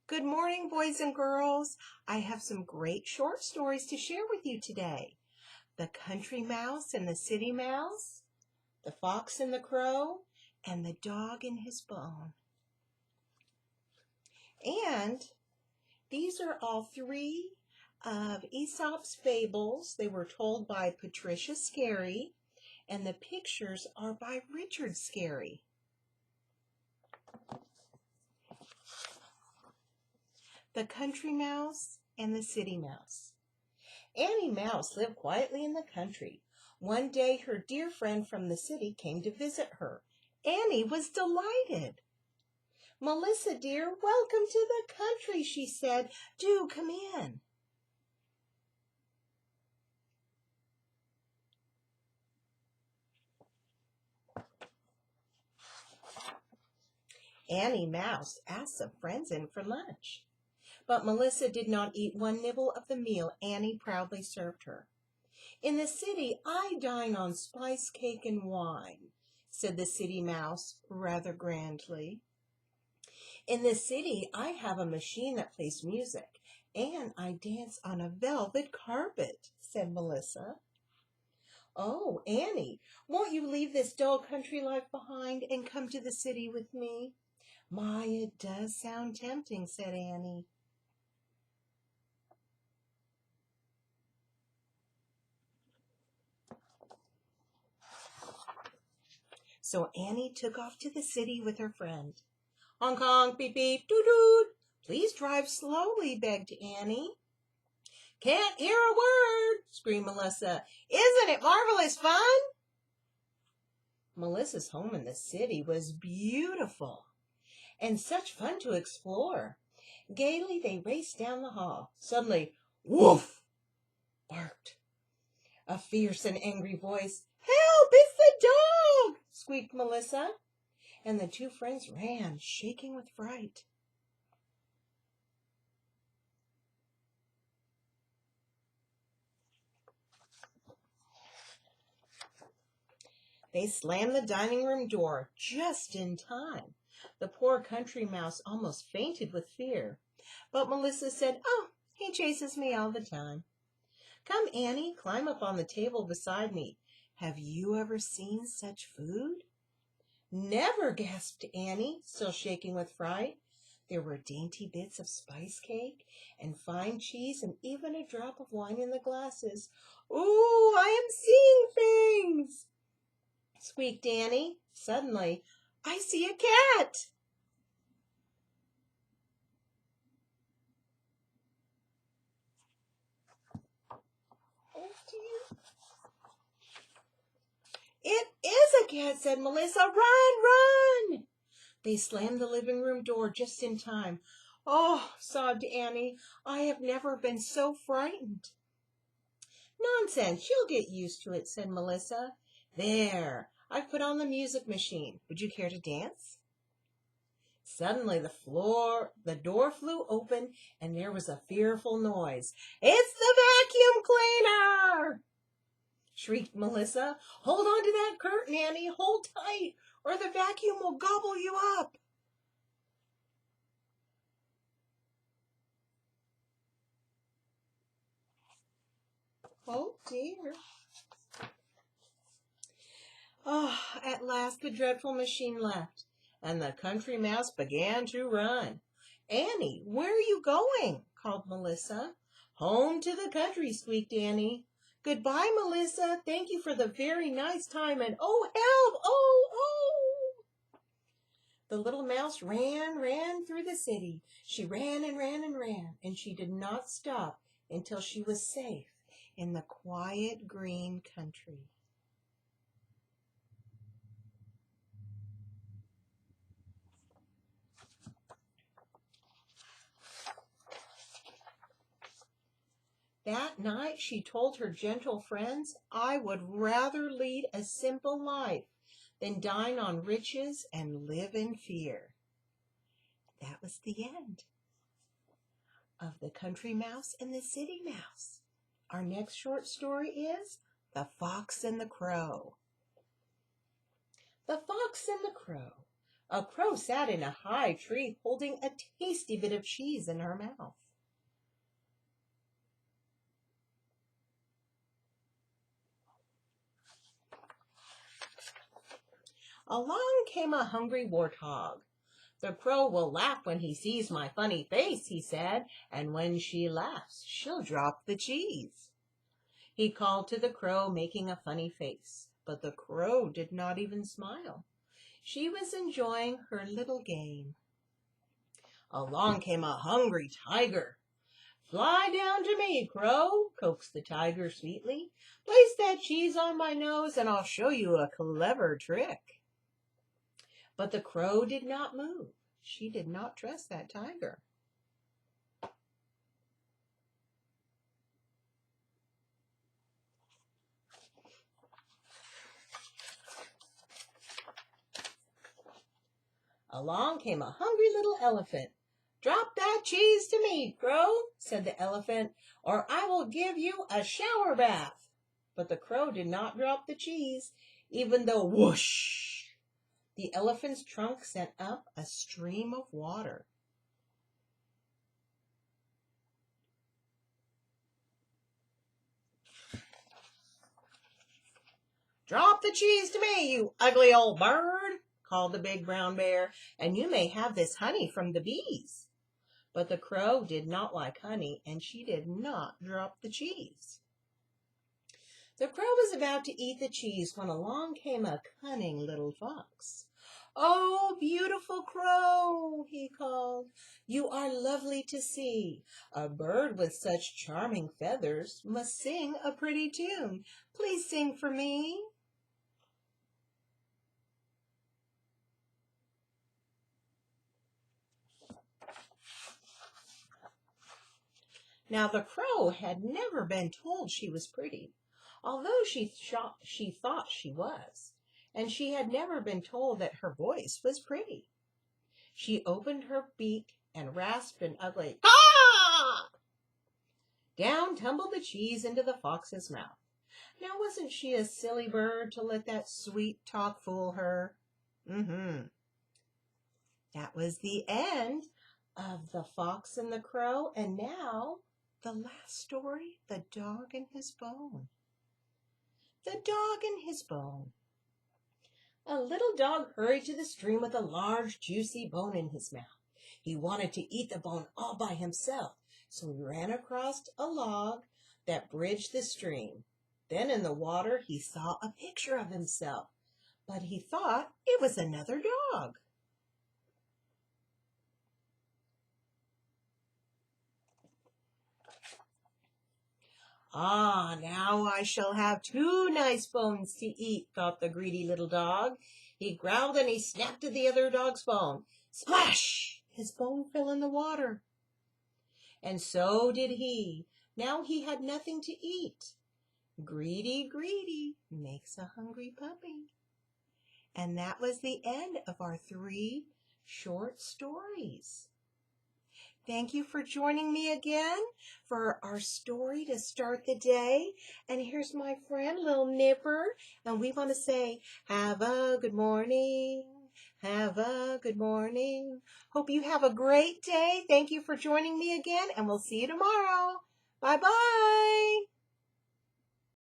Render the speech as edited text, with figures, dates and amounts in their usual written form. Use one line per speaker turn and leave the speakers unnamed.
Good morning, boys and girls. I have some great short stories to share with you today. The Country Mouse and the City Mouse, the Fox and the Crow, and the Dog and his Bone. And these are all three of Aesop's fables. They were told by Patricia Scarry, and the pictures are by Richard Scarry. The Country Mouse and the City Mouse. Annie Mouse lived quietly in the country. One day her dear friend from the city came to visit her. Annie was delighted. "Melissa, dear, welcome to the country," she said. "Do come in." Annie Mouse asked some friends in for lunch. But Melissa did not eat one nibble of the meal Annie proudly served her. "In the city, I dine on spice cake and wine," said the City Mouse rather grandly. "In the city, I have a machine that plays music, and I dance on a velvet carpet," said Melissa. "Oh, Annie, won't you leave this dull country life behind and come to the city with me?" "My, it does sound tempting," said Annie. So Annie took off to the city with her friend. "Honk, honk, beep, beep, doo, doo. Please drive slowly," begged Annie. "Can't hear a word," screamed Melissa. "Isn't it marvelous fun?" Melissa's home in the city was beautiful and such fun to explore. Gaily they raced down the hall. Suddenly, "Woof!" barked a fierce and angry voice. "Help! It's the dog!" squeaked Melissa, and the two friends ran, shaking with fright. They slammed the dining room door just in time. The poor Country Mouse almost fainted with fear. But Melissa said, "Oh, he chases me all the time. Come, Annie, climb up on the table beside me. Have you ever seen such food?" "Never," gasped Annie, still shaking with fright. There were dainty bits of spice cake and fine cheese and even a drop of wine in the glasses. "Ooh, I am seeing things!" squeaked Annie. Suddenly, "I see a cat!" "Oh, dear." "It is a cat," said Melissa. "Run, run!" They slammed the living room door just in time. "Oh," sobbed Annie, "I have never been so frightened." "Nonsense, you'll get used to it," said Melissa. "There, I've put on the music machine. Would you care to dance?" Suddenly the door flew open and there was a fearful noise. "It's the vacuum cleaner!" shrieked Melissa. "Hold on to that curtain, Annie. Hold tight, or the vacuum will gobble you up." Oh, dear. Oh, at last the dreadful machine left, and the Country Mouse began to run. "Annie, where are you going?" called Melissa. "Home to the country," squeaked Annie. "Goodbye, Melissa. Thank you for the very nice time, and oh, help! Oh, oh!" The little mouse ran through the city. She ran and ran and ran, and she did not stop until she was safe in the quiet green country. That night she told her gentle friends, "I would rather lead a simple life than dine on riches and live in fear." That was the end of The Country Mouse and the City Mouse. Our next short story is The Fox and the Crow. The Fox and the Crow. A crow sat in a high tree holding a tasty bit of cheese in her mouth. Along came a hungry warthog. The crow will laugh when he sees my funny face, he said, and when she laughs, she'll drop the cheese. He called to the crow, making a funny face, but the crow did not even smile. She was enjoying her little game. Along came a hungry tiger. Fly down to me, crow, coaxed the tiger sweetly. Place that cheese on my nose and I'll show you a clever trick. But the crow did not move. She did not trust that tiger. Along came a hungry little elephant. Drop that cheese to me, crow, said the elephant, or I will give you a shower bath. But the crow did not drop the cheese, even though whoosh, the elephant's trunk sent up a stream of water. Drop the cheese to me, you ugly old bird, called the big brown bear, and you may have this honey from the bees. But the crow did not like honey, and she did not drop the cheese. The crow was about to eat the cheese when along came a cunning little fox. "Oh, beautiful crow," he called, "you are lovely to see. A bird with such charming feathers must sing a pretty tune. Please sing for me." Now the crow had never been told she was pretty, although she thought she was, and she had never been told that her voice was pretty. She opened her beak and rasped an ugly "caw!" Down tumbled the cheese into the fox's mouth. Now wasn't she a silly bird to let that sweet talk fool her? That was the end of The Fox and the Crow, and now the last story, The Dog and His Bone. The Dog and His Bone. A little dog hurried to the stream with a large, juicy bone in his mouth. He wanted to eat the bone all by himself, so he ran across a log that bridged the stream. Then in the water he saw a picture of himself, but he thought it was another dog. "Ah, now I shall have two nice bones to eat," thought the greedy little dog. He growled and he snapped at the other dog's bone. Splash! His bone fell in the water. And so did he. Now he had nothing to eat. Greedy, greedy makes a hungry puppy. And that was the end of our 3 short stories. Thank you for joining me again for our story to start the day. And here's my friend, Little Nipper. And we want to say, have a good morning. Have a good morning. Hope you have a great day. Thank you for joining me again, and we'll see you tomorrow. Bye-bye.